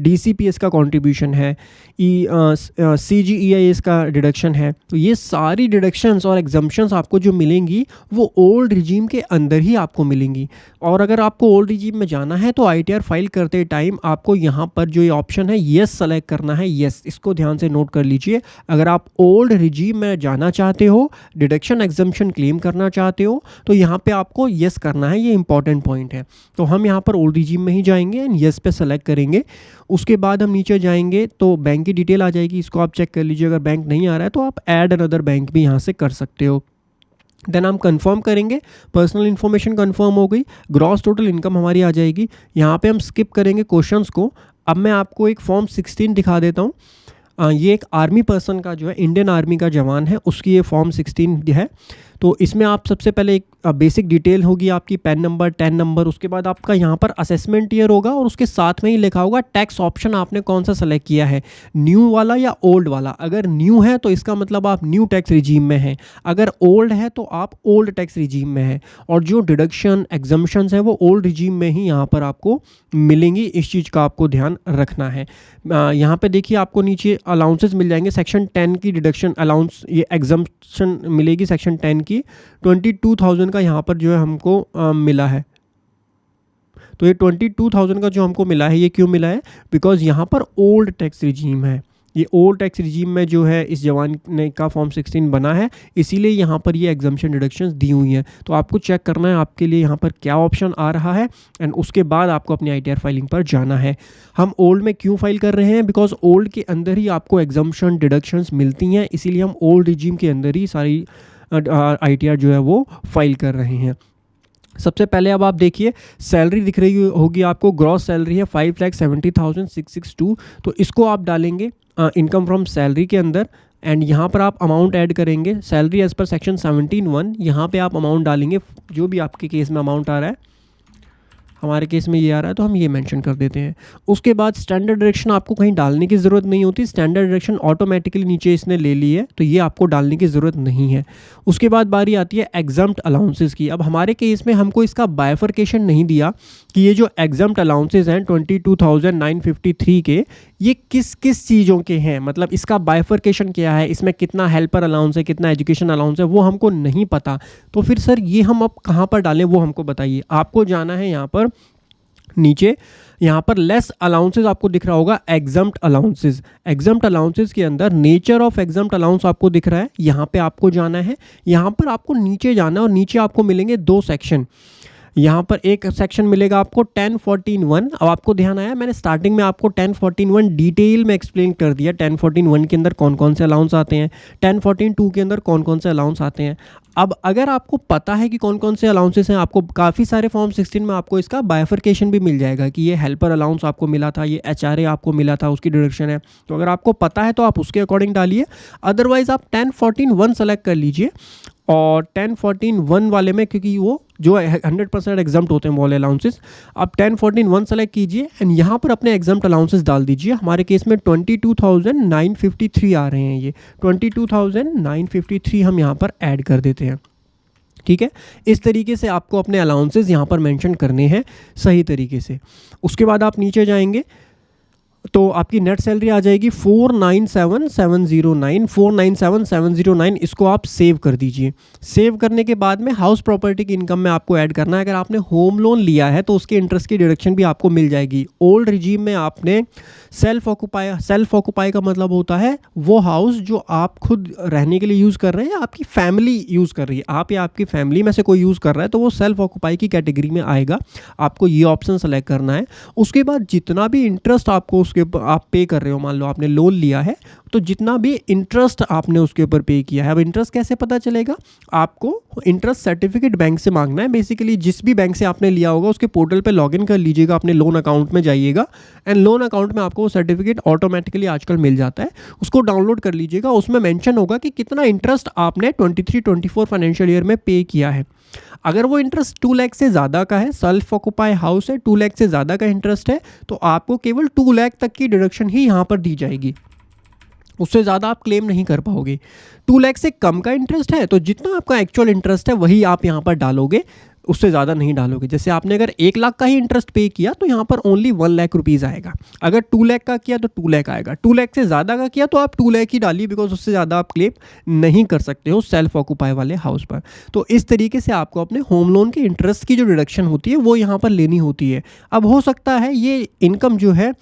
DCPS का कंट्रीब्यूशन है, CGEIS का डिडक्शन है। तो ये सारी डिडक्शंस और एग्जम्पशंस आपको जो मिलेंगी वो ओल्ड रिजीम के अंदर ही आपको मिलेंगी। और अगर आपको ओल्ड रिजीम में जाना है तो ITR फाइल करते टाइम आपको यहाँ पर जो ये ऑप्शन है येस सेलेक्ट करना है। येस, इसको ध्यान से नोट कर लीजिए। अगर आप ओल्ड रिजीम में जाना चाहते हो, डिडक्शन एग्जम्पशन क्लेम करना चाहते हो, तो यहाँ पे आपको येस करना है। ये इंपॉर्टेंट पॉइंट है। तो हम यहाँ पर ओल्ड रिजीम में ही जाएंगे एंड येस पे सेलेक्ट करेंगे। उसके बाद हम नीचे जाएंगे तो बैंक की डिटेल आ जाएगी, इसको आप चेक कर लीजिए। अगर बैंक नहीं आ रहा है तो आप ऐड अनदर बैंक भी यहाँ से कर सकते हो। देन हम कंफर्म करेंगे, पर्सनल इन्फॉर्मेशन कंफर्म हो गई, ग्रॉस टोटल इनकम हमारी आ जाएगी। यहाँ पे हम स्किप करेंगे क्वेश्चंस को। अब मैं आपको एक फॉर्म 16 दिखा देता हूँ। ये एक आर्मी पर्सन का जो है, इंडियन आर्मी का जवान है, उसकी ये फॉर्म 16 है। तो इसमें आप सबसे पहले एक बेसिक डिटेल होगी आपकी, पैन नंबर, टैन नंबर, उसके बाद आपका यहाँ पर असेसमेंट ईयर होगा और उसके साथ में ही लिखा होगा टैक्स ऑप्शन आपने कौन सा सेलेक्ट किया है, न्यू वाला या ओल्ड वाला। अगर न्यू है तो इसका मतलब आप न्यू टैक्स रिजीम में हैं, अगर ओल्ड है तो आप ओल्ड टैक्स रिजीम में हैं। और जो डिडक्शन एग्जम्पशंस हैं वो ओल्ड रिजीम में ही यहाँ पर आपको मिलेंगी, इस चीज़ का आपको ध्यान रखना है। यहाँ पे देखिए आपको नीचे अलाउंसेस मिल जाएंगे, सेक्शन 10 की डिडक्शन अलाउंस, ये एग्जम्पशन मिलेगी सेक्शन 10 की, 22,000 का यहाँ पर जो है हमको मिला है। तो ये 22,000 का जो हमको मिला है, ये क्यों मिला है? बिकॉज यहाँ पर ओल्ड टैक्स रिजीम है, ये ओल्ड टैक्स रिजीम में जो है इस जवान ने का फॉर्म 16 बना है, इसीलिए यहाँ पर ये एग्जम्पशन डिडक्शंस दी हुई हैं। तो आपको चेक करना है आपके लिए यहाँ पर क्या ऑप्शन आ रहा है, एंड उसके बाद आपको अपनी ITR फाइलिंग पर जाना है। हम ओल्ड में क्यों फाइल कर रहे हैं? बिकॉज ओल्ड के अंदर ही आपको एग्जम्पशन डिडक्शंस मिलती हैं, इसीलिए हम ओल्ड रिजीम के अंदर ही सारी ITR जो है वो फाइल कर रहे हैं। सबसे पहले अब आप देखिए सैलरी दिख रही होगी आपको, ग्रॉस सैलरी है 5,70,662। तो इसको आप डालेंगे इनकम फ्रॉम सैलरी के अंदर, एंड यहाँ पर आप अमाउंट ऐड करेंगे, सैलरी एज पर सेक्शन 17(1), यहाँ पे आप अमाउंट डालेंगे जो भी आपके केस में अमाउंट आ रहा है। हमारे केस में ये आ रहा है तो हम ये मेंशन कर देते हैं। उसके बाद स्टैंडर्ड डायरेक्शन आपको कहीं डालने की ज़रूरत नहीं होती, स्टैंडर्ड डायरेक्शन ऑटोमेटिकली नीचे इसने ले ली है, तो ये आपको डालने की ज़रूरत नहीं है। उसके बाद बारी आती है एग्जम्प्ट अलाउंसेस की। अब हमारे केस में हमको इसका बाइफर्केशन नहीं दिया कि ये जो एग्जम्प्ट अलाउंसेस हैं 22,953 के, ये किस किस चीज़ों के हैं, मतलब इसका बाइफर्केशन क्या है, इसमें कितना हेल्पर अलाउंस है, कितना एजुकेशन अलाउंस है, वो हमको नहीं पता। तो फिर सर ये हम अब कहाँ पर डालें वो हमको बताइए। आपको जाना है यहाँ पर नीचे, यहाँ पर लेस अलाउंसेस आपको दिख रहा होगा, एग्जम्प्ट अलाउंसेस। एग्जम्प्ट अलाउंसेस के अंदर नेचर ऑफ एग्जम्प्ट अलाउंस आपको दिख रहा है, यहाँ पे आपको जाना है। यहाँ पर आपको नीचे जाना है और नीचे आपको मिलेंगे 2 सेक्शन। यहाँ पर एक सेक्शन मिलेगा आपको 1014(1). अब आपको ध्यान आया, मैंने स्टार्टिंग में आपको 1014(1) डिटेल में एक्सप्लेन कर दिया 1014(1) के अंदर कौन कौन से अलाउंस आते हैं, 1014(2) के अंदर कौन कौन से अलाउंस आते हैं। अब अगर आपको पता है कि कौन कौन से अलाउंसेस हैं, आपको काफ़ी सारे फॉर्म 16 में आपको इसका बाइफर्केशन भी मिल जाएगा कि ये हेल्पर अलाउंस आपको मिला था, ये HRA आपको मिला था, उसकी डिडक्शन है। तो अगर आपको पता है तो आप उसके अकॉर्डिंग डालिए, अदरवाइज़ आप 1014(1) सेलेक्ट कर लीजिए। और 1014(1) वाले में, क्योंकि वो जो 100% एग्जम्प्ट होते हैं वाले अलाउंसेस, आप 1014(1) सेलेक्ट कीजिए एंड यहाँ पर अपने एग्जम्प्ट अलाउंसेस डाल दीजिए। हमारे केस में 22,953 आ रहे हैं, ये 22,953 हम यहाँ पर ऐड कर देते हैं। ठीक है, इस तरीके से आपको अपने अलाउंसेस यहाँ पर मेंशन करने हैं सही तरीके से। उसके बाद आप नीचे जाएंगे तो आपकी नेट सैलरी आ जाएगी 497,709, 497,709। इसको आप सेव कर दीजिए। सेव करने के बाद में हाउस प्रॉपर्टी की इनकम में आपको ऐड करना है। अगर आपने होम लोन लिया है तो उसके इंटरेस्ट की डिडक्शन भी आपको मिल जाएगी। ओल्ड रिजीम में आपने सेल्फ ऑक्यूपाई का मतलब होता है वो हाउस जो आप खुद रहने के लिए यूज़ कर रहे हैं या आपकी फैमिली यूज़ कर रही है, आप या आपकी फैमिली में से कोई यूज़ कर रहा है, तो वो सेल्फ ऑक्यूपाई की कैटेगरी में आएगा। आपको ये ऑप्शन सेलेक्ट करना है। उसके बाद जितना भी इंटरेस्ट आपको उसके ऊपर आप पे कर रहे हो, मान लो आपने लोन लिया है तो जितना भी इंटरेस्ट आपने उसके ऊपर पे किया है, अब इंटरेस्ट कैसे पता चलेगा? आपको इंटरेस्ट सर्टिफिकेट बैंक से मांगना है। बेसिकली जिस भी बैंक से आपने लिया होगा उसके पोर्टल पे लॉगिन कर लीजिएगा, अपने लोन अकाउंट में जाइएगा एंड लोन अकाउंट में आपको वो सर्टिफिकेट ऑटोमेटिकली आजकल मिल जाता है, उसको डाउनलोड कर लीजिएगा। उसमें मेंशन होगा कि कितना इंटरेस्ट आपने 23-24 फाइनेंशियल ईयर में पे किया है। अगर वो इंटरेस्ट 2 लाख से ज़्यादा का है, सेल्फ ऑक्यूपाई हाउस है, 2 लाख से ज़्यादा का इंटरेस्ट है, तो आपको केवल 2 लाख तक की डिडक्शन ही यहाँ पर दी जाएगी, उससे ज़्यादा आप क्लेम नहीं कर पाओगे। 2 लाख से कम का इंटरेस्ट है तो जितना आपका एक्चुअल इंटरेस्ट है वही आप यहाँ पर डालोगे, उससे ज़्यादा नहीं डालोगे। जैसे आपने अगर 1 लाख का ही इंटरेस्ट पे किया तो यहाँ पर ओनली 1 लाख रुपीज़ आएगा। अगर 2 लाख का किया तो 2 लाख आएगा। 2 लाख से ज़्यादा का किया तो आप 2 लाख ही डालिए, बिकॉज उससे ज़्यादा आप क्लेम नहीं कर सकते हो सेल्फ ऑक्यूपाई वाले हाउस पर। तो इस तरीके से आपको अपने होम लोन के इंटरेस्ट की जो डिडक्शन होती है वो यहाँ पर लेनी होती है। अब हो सकता है ये इनकम जो है,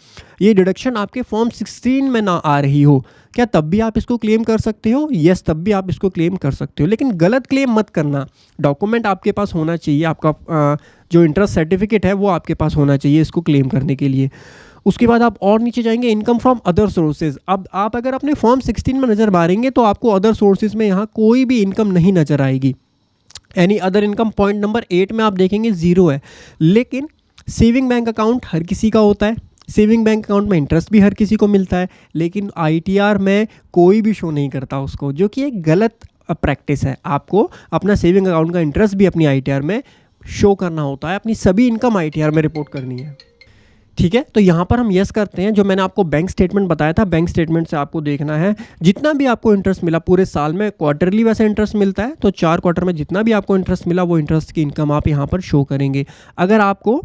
ये डिडक्शन आपके फॉर्म 16 में ना आ रही हो, क्या तब भी आप इसको क्लेम कर सकते हो? यस, तब भी आप इसको क्लेम कर सकते हो, लेकिन गलत क्लेम मत करना। डॉक्यूमेंट आपके पास होना चाहिए, आपका जो इंटरेस्ट सर्टिफिकेट है वो आपके पास होना चाहिए इसको क्लेम करने के लिए। उसके बाद आप और नीचे जाएंगे, इनकम फ्रॉम अदर सोर्सेज। अब आप अगर अपने फॉर्म 16 में नज़र मारेंगे तो आपको अदर सोर्सेज में यहाँ कोई भी इनकम नहीं नज़र आएगी। Any other income point number 8 में आप देखेंगे ज़ीरो है। लेकिन सेविंग बैंक अकाउंट हर किसी का होता है, सेविंग बैंक अकाउंट में इंटरेस्ट भी हर किसी को मिलता है, लेकिन आईटीआर में कोई भी शो नहीं करता उसको, जो कि एक गलत प्रैक्टिस है। आपको अपना सेविंग अकाउंट का इंटरेस्ट भी अपनी आईटीआर में शो करना होता है, अपनी सभी इनकम आईटीआर में रिपोर्ट करनी है। ठीक है, तो यहाँ पर हम यस करते हैं। जो मैंने आपको बैंक स्टेटमेंट बताया था, बैंक स्टेटमेंट से आपको देखना है जितना भी आपको इंटरेस्ट मिला पूरे साल में, क्वार्टरली वैसे इंटरेस्ट मिलता है, तो 4 क्वार्टर में जितना भी आपको इंटरेस्ट मिला वो इंटरेस्ट की इनकम आप यहाँ पर शो करेंगे। अगर आपको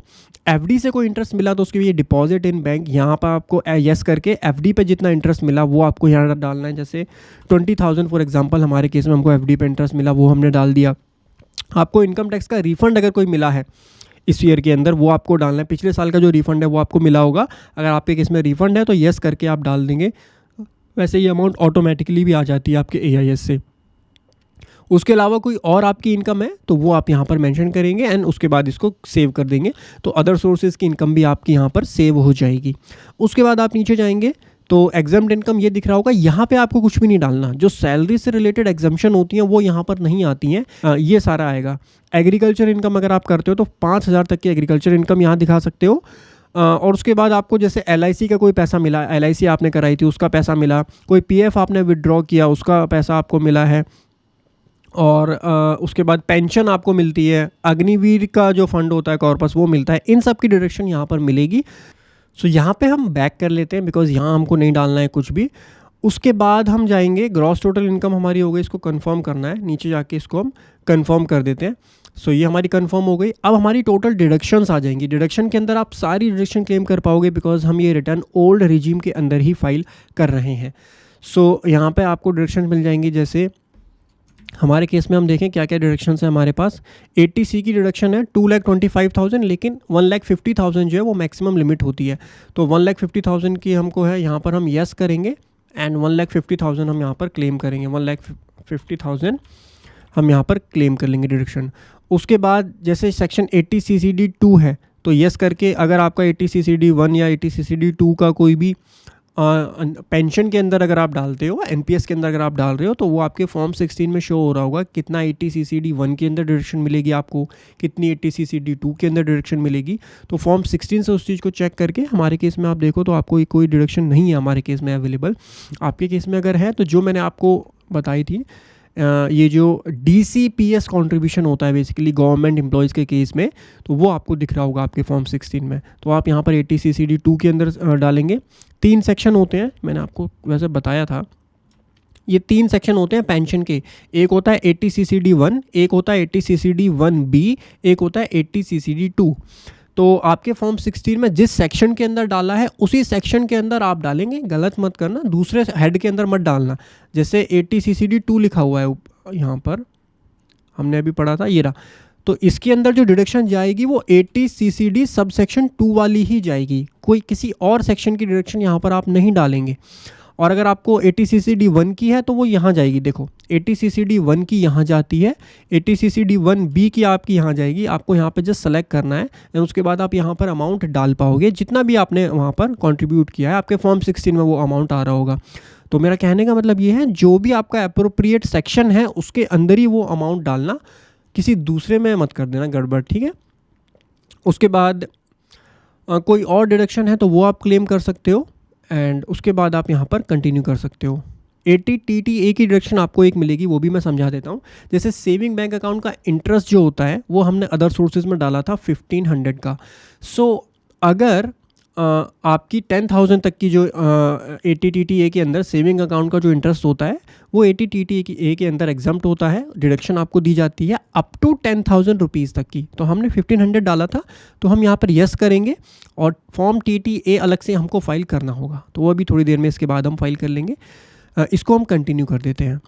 एफडी से कोई इंटरेस्ट मिला तो उसके लिए डिपॉजिट इन बैंक, यहाँ पर आपको यस करके एफडी पे जितना इंटरेस्ट मिला वो आपको यहाँ डालना है। जैसे 20,000 फॉर एग्जांपल हमारे केस में हमको एफडी पे इंटरेस्ट मिला, वो हमने डाल दिया। आपको इनकम टैक्स का रिफंड अगर कोई मिला है इस ईयर के अंदर, वो आपको डालना है। पिछले साल का जो रिफंड है वो आपको मिला होगा, अगर आपके केस में रिफंड है तो यस करके आप डाल देंगे। वैसे ये अमाउंट ऑटोमेटिकली भी आ जाती है आपके एआईएस से। उसके अलावा कोई और आपकी इनकम है तो वो आप यहाँ पर मेंशन करेंगे एंड उसके बाद इसको सेव कर देंगे, तो अदर सोर्सेज की इनकम भी आपकी यहाँ पर सेव हो जाएगी। उसके बाद आप नीचे जाएंगे तो एग्जाम्ड इनकम ये दिख रहा होगा, यहाँ पे आपको कुछ भी नहीं डालना। जो सैलरी से रिलेटेड एग्जाम्शन होती हैं वो यहाँ पर नहीं आती हैं, ये सारा आएगा। एग्रीकल्चर इनकम अगर आप करते हो तो 5,000 तक की एग्रीकल्चर इनकम यहाँ दिखा सकते हो। और उसके बाद आपको जैसे एलआईसी का कोई पैसा मिला, एलआईसी आपने कराई थी उसका पैसा मिला, कोई पीएफ आपने विड्रॉ किया उसका पैसा आपको मिला है, और उसके बाद पेंशन आपको मिलती है, अग्निवीर का जो फंड होता है कॉर्पस वो मिलता है, इन सब की डिडक्शन यहाँ पर मिलेगी। सो यहाँ पे हम बैक कर लेते हैं बिकॉज यहाँ हमको नहीं डालना है कुछ भी। उसके बाद हम जाएंगे, ग्रॉस टोटल इनकम हमारी हो गई, इसको कंफर्म करना है, नीचे जाके इसको हम कंफर्म कर देते हैं। सो ये हमारी कंफर्म हो गई। अब हमारी टोटल डिडक्शंस आ जाएंगी। डिडक्शन के अंदर आप सारी डिडक्शन क्लेम कर पाओगे बिकॉज हम ये रिटर्न ओल्ड रिजीम के अंदर ही फाइल कर रहे हैं। सो यहाँ पे आपको डिडक्शन मिल जाएंगी। जैसे हमारे केस में हम देखें क्या क्या डिडक्शन है हमारे पास। 80C की डिडक्शन है 2,25,000, लेकिन 1,50,000 जो है वो मैक्सिमम लिमिट होती है, तो 1,50,000 की हमको है, यहाँ पर हम यस करेंगे एंड 1,50,000 हम यहाँ पर क्लेम करेंगे। 1,50,000 हम यहाँ पर क्लेम कर लेंगे डिडक्शन। उसके बाद जैसे सेक्शन 80CCD2 है तो यस करके, अगर आपका 80CCD1 या 80CCD2 का कोई भी पेंशन के अंदर अगर आप डालते हो, एनपीएस के अंदर अगर आप डाल रहे हो, तो वो आपके फॉर्म 16 में शो हो रहा होगा कितना 80CCD1 के अंदर डिडक्शन मिलेगी आपको, कितनी 80CCD2 के अंदर डिडक्शन मिलेगी। तो फॉर्म 16 से उस चीज़ को चेक करके, हमारे केस में आप देखो तो आपको कोई डिडक्शन नहीं है हमारे केस में अवेलेबल। आपके केस में अगर है तो जो मैंने आपको बताई थी, ये जो DCPS कंट्रीब्यूशन होता है बेसिकली गवर्नमेंट एम्प्लॉयज़ के केस में, तो वो आपको दिख रहा होगा आपके फॉर्म 16 में। तो आप यहाँ पर 80CCD2 के अंदर डालेंगे। 3 सेक्शन होते हैं, मैंने आपको वैसे बताया था, ये 3 सेक्शन होते हैं पेंशन के। एक होता है 80CCD1, एक होता है 80CCD1B, एक होता है 80CCD2। तो आपके फॉर्म 16 में जिस सेक्शन के अंदर डाला है उसी सेक्शन के अंदर आप डालेंगे, गलत मत करना, दूसरे हेड के अंदर मत डालना। जैसे 80CCD2 लिखा हुआ है यहाँ पर, हमने अभी पढ़ा था, ये रहा, तो इसके अंदर जो डिडक्शन जाएगी वो 80CCD सब सेक्शन 2 वाली ही जाएगी, कोई किसी और सेक्शन की डिडक्शन यहाँ पर आप नहीं डालेंगे। और अगर आपको 80CCD1 की है तो वो यहाँ जाएगी, देखो 80CCD1 की यहाँ जाती है, 80CCD1B की आपकी यहाँ जाएगी। आपको यहाँ पे जस्ट सेलेक्ट करना है और उसके बाद आप यहाँ पर अमाउंट डाल पाओगे जितना भी आपने वहाँ पर कंट्रीब्यूट किया है, आपके फॉर्म 16 में वो अमाउंट आ रहा होगा। तो मेरा कहने का मतलब ये है, जो भी आपका अप्रोप्रिएट सेक्शन है उसके अंदर ही वो अमाउंट डालना, किसी दूसरे में मत कर देना गड़बड़, ठीक है। उसके बाद कोई और डिडक्शन है तो वो आप क्लेम कर सकते हो एंड उसके बाद आप यहाँ पर कंटिन्यू कर सकते हो। 80TTA की डिडक्शन आपको एक मिलेगी, वो भी मैं समझा देता हूँ। जैसे सेविंग बैंक अकाउंट का इंटरेस्ट जो होता है वो हमने अदर सोर्सेज में डाला था 1,500 का। सो अगर आपकी 10,000 तक की जो 80TTA के अंदर सेविंग अकाउंट का जो इंटरेस्ट होता है वो 80TTA के अंदर एग्जम्प्ट होता है, डिडक्शन आपको दी जाती है अप टू 10,000 रुपीज़ तक की। तो हमने 1,500 डाला था, तो हम यहाँ पर यस करेंगे और फॉर्म TTA अलग से हमको फाइल करना होगा, तो वो अभी थोड़ी देर में इसके बाद हम फाइल कर लेंगे। इसको हम कंटिन्यू कर देते हैं।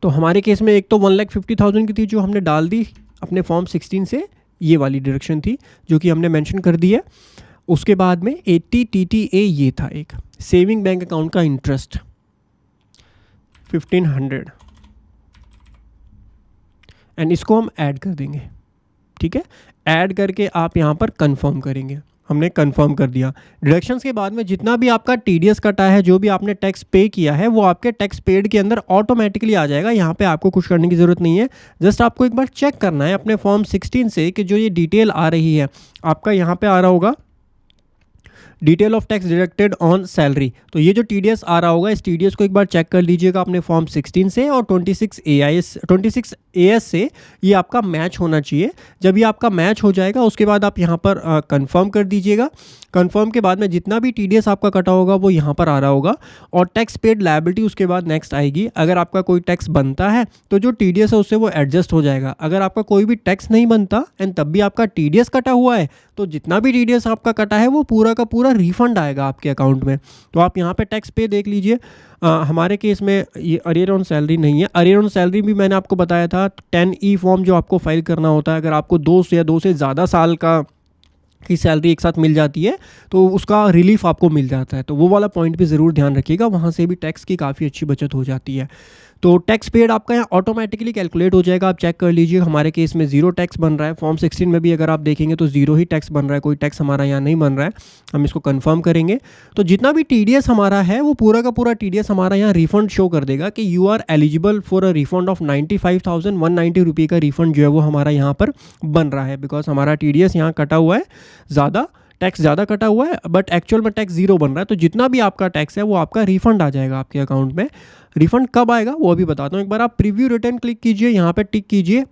तो हमारे केस में एक तो 1,50,000 की थी जो हमने डाल दी अपने फॉर्म 16 से, ये वाली डिडक्शन थी जो कि हमने मेंशन कर दी है। उसके बाद में 80TTA ये था एक सेविंग बैंक अकाउंट का इंटरेस्ट 1,500 एंड इसको हम ऐड कर देंगे, ठीक है। ऐड करके आप यहाँ पर कंफर्म करेंगे। हमने कंफर्म कर दिया। डिडक्शंस के बाद में जितना भी आपका टीडीएस कटा है, जो भी आपने टैक्स पे किया है, वो आपके टैक्स पेड के अंदर ऑटोमेटिकली आ जाएगा। यहाँ पे आपको कुछ करने की ज़रूरत नहीं है। जस्ट आपको एक बार चेक करना है अपने फॉर्म 16 से कि जो ये डिटेल आ रही है आपका, यहाँ पे आ रहा होगा detail of tax deducted on salary. तो ये जो टीडीएस आ रहा होगा, इस टीडीएस को एक बार चेक कर लीजिएगा अपने फॉर्म 16 से और 26 AS से ये आपका मैच होना चाहिए। जब ये आपका मैच हो जाएगा उसके बाद आप यहाँ पर कंफर्म कर दीजिएगा। कंफर्म के बाद में जितना भी टीडीएस आपका कटा होगा वो यहाँ पर आ रहा होगा और टैक्स पेड लायबिलिटी उसके बाद नेक्स्ट आएगी। अगर आपका कोई टैक्स बनता है तो जो टीडीएस है उससे वो एडजस्ट हो जाएगा। अगर आपका कोई भी टैक्स नहीं बनता एंड तब भी आपका टीडीएस कटा हुआ है तो जितना भी टीडीएस आपका कटा है वो पूरा का पूरा रिफंड आएगा आपके अकाउंट में। तो आप यहाँ पे टैक्स पे देख लीजिए। हमारे केस में ये अरियर ऑन सैलरी नहीं है। अरियर ऑन सैलरी भी मैंने आपको बताया था 10E फॉर्म जो आपको फाइल करना होता है। अगर आपको 2 से ज़्यादा साल की सैलरी एक साथ मिल जाती है तो उसका रिलीफ आपको मिल जाता है। तो वो वाला पॉइंट भी ज़रूर ध्यान रखिएगा, वहाँ से भी टैक्स की काफ़ी अच्छी बचत हो जाती है। तो टैक्स पेड आपका यहाँ ऑटोमेटिकली कैलकुलेट हो जाएगा। आप चेक कर लीजिए, हमारे केस में 0 टैक्स बन रहा है। फॉर्म 16 में भी अगर आप देखेंगे तो 0 ही टैक्स बन रहा है, कोई टैक्स हमारा यहाँ नहीं बन रहा है। हम इसको कंफर्म करेंगे तो जितना भी टीडीएस हमारा है वो पूरा का पूरा टीडीएस हमारा यहाँ रिफंड शो कर देगा कि you are eligible for a refund of 95,190 रुपये का रिफंड जो है वो हमारा यहाँ पर बन रहा है। बिकॉज हमारा टीडीएस यहाँ कटा हुआ है, टैक्स ज़्यादा कटा हुआ है, बट एक्चुअल में टैक्स 0 बन रहा है। तो जितना भी आपका टैक्स है वो आपका रिफंड आ जाएगा आपके अकाउंट में। रिफंड कब आएगा वो अभी बताता हूँ। एक बार आप प्रीव्यू रिटर्न क्लिक कीजिए, यहाँ पे टिक कीजिए,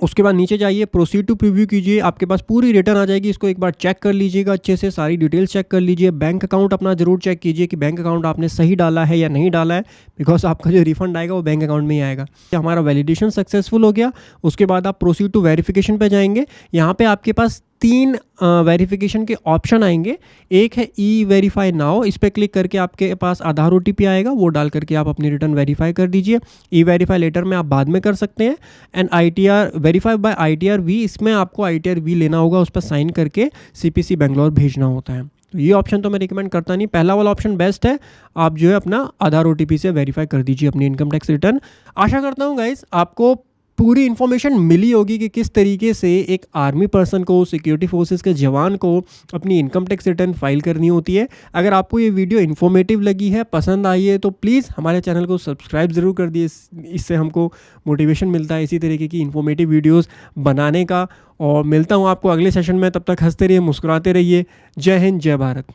उसके बाद नीचे जाइए, प्रोसीड टू प्रीव्यू कीजिए, आपके पास पूरी रिटर्न आ जाएगी। इसको एक बार चेक कर लीजिएगा अच्छे से, सारी डिटेल्स चेक कर लीजिए। बैंक अकाउंट अपना ज़रूर चेक कीजिए कि बैंक अकाउंट आपने सही डाला है या नहीं डाला है, बिकॉज आपका जो रिफंड आएगा वो बैंक अकाउंट में ही आएगा। हमारा वैलिडेशन सक्सेसफुल हो गया। उसके बाद आप प्रोसीड टू वेरिफिकेशन पे जाएंगे। यहाँ पे आपके पास 3 वेरिफिकेशन के ऑप्शन आएंगे। एक है ई वेरीफाई नाउ, इस पर क्लिक करके आपके पास आधार OTP आएगा, वो डाल करके आप अपनी रिटर्न वेरीफाई कर दीजिए। ई वेरीफाई लेटर में आप बाद में कर सकते हैं। And ITR verify by ITR V, इसमें आपको ITR V लेना होगा, उस पर साइन करके CPC बेंगलोर भेजना होता है। तो ये ऑप्शन तो मैं रिकमेंड करता नहीं, पहला वाला ऑप्शन बेस्ट है। आप जो है अपना आधार OTP से वेरीफाई कर दीजिए अपनी इनकम टैक्स रिटर्न। आशा करता हूँ गाइस आपको पूरी इन्फॉर्मेशन मिली होगी कि किस तरीके से एक आर्मी पर्सन को, सिक्योरिटी फोर्सेस के जवान को अपनी इनकम टैक्स रिटर्न फाइल करनी होती है। अगर आपको ये वीडियो इन्फॉर्मेटिव लगी है, पसंद आई है, तो प्लीज़ हमारे चैनल को सब्सक्राइब ज़रूर कर दिए। इससे हमको मोटिवेशन मिलता है इसी तरीके की इन्फॉर्मेटिव वीडियोज़ बनाने का। और मिलता हूँ आपको अगले सेशन में, तब तक हंसते रहिए, मुस्कुराते रहिए। जय हिंद, जय भारत।